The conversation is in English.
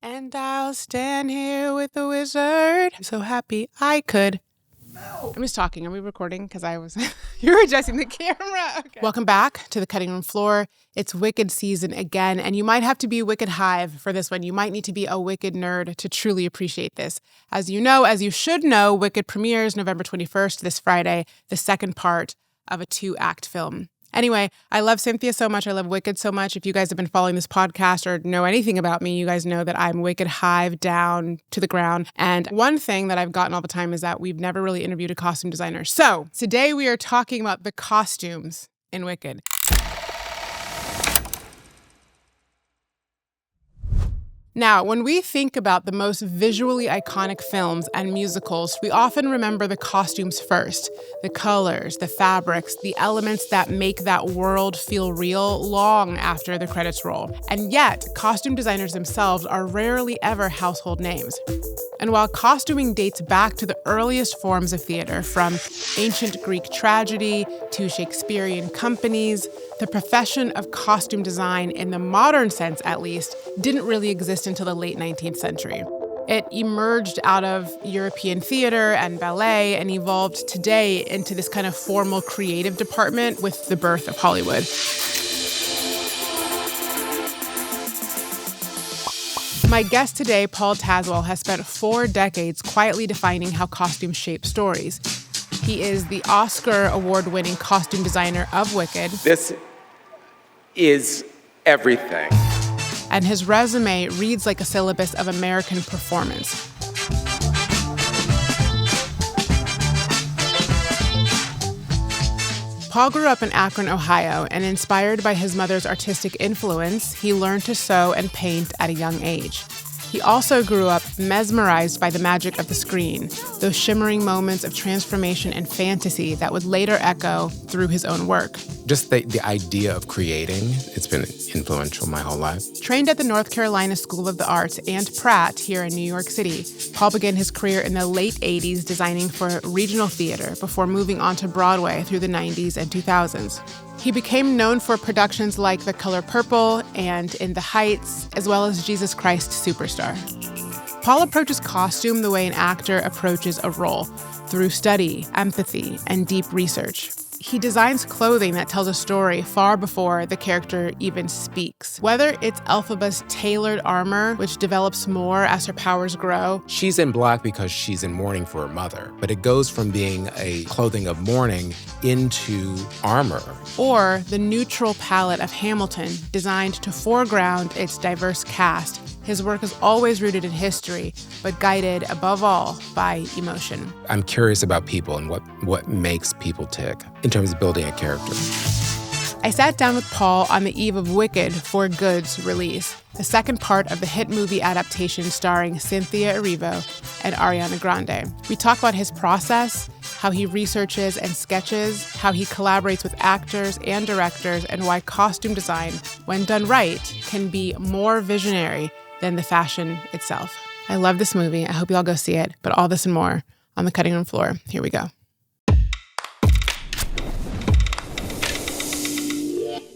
And I'll stand here with the wizard. I'm so happy I could. No. I'm just talking. Are we recording? Because you were adjusting the camera. Okay. Welcome back to the cutting room floor. It's Wicked season again, and you might have to be Wicked Hive for this one. You might need to be a Wicked nerd to truly appreciate this. As you should know, Wicked premieres November 21st, this Friday, the second part of a 2-act film. Anyway, I love Cynthia so much. I love Wicked so much. If you guys have been following this podcast or know anything about me, you guys know that I'm Wicked Hive down to the ground. And one thing that I've gotten all the time is that we've never really interviewed a costume designer. So today we are talking about the costumes in Wicked. Now, when we think about the most visually iconic films and musicals, we often remember the costumes first. The colors, the fabrics, the elements that make that world feel real long after the credits roll. And yet, costume designers themselves are rarely ever household names. And while costuming dates back to the earliest forms of theater, from ancient Greek tragedy to Shakespearean companies, the profession of costume design, in the modern sense at least, didn't really exist until the late 19th century. It emerged out of European theater and ballet and evolved today into this kind of formal creative department with the birth of Hollywood. My guest today, Paul Tazewell, has spent 4 decades quietly defining how costumes shape stories. He is the Oscar award-winning costume designer of Wicked. This is everything. And his resume reads like a syllabus of American performance. Paul grew up in Akron, Ohio, and inspired by his mother's artistic influence, he learned to sew and paint at a young age. He also grew up mesmerized by the magic of the screen, those shimmering moments of transformation and fantasy that would later echo through his own work. Just the idea of creating, it's been influential my whole life. Trained at the North Carolina School of the Arts and Pratt here in New York City, Paul began his career in the late 80s designing for regional theater before moving on to Broadway through the 90s and 2000s. He became known for productions like The Color Purple and In the Heights, as well as Jesus Christ Superstar. Paul approaches costume the way an actor approaches a role, through study, empathy, and deep research. He designs clothing that tells a story far before the character even speaks. Whether it's Elphaba's tailored armor, which develops more as her powers grow. She's in black because she's in mourning for her mother, but it goes from being a clothing of mourning into armor. Or the neutral palette of Hamilton, designed to foreground its diverse cast. His work is always rooted in history, but guided, above all, by emotion. I'm curious about people and what makes people tick in terms of building a character. I sat down with Paul on the eve of Wicked for Good's release, the second part of the hit movie adaptation starring Cynthia Erivo and Ariana Grande. We talk about his process, how he researches and sketches, how he collaborates with actors and directors, and why costume design, when done right, can be more visionary than the fashion itself. I love this movie. I hope you all go see it, but all this and more on the cutting room floor. Here we go.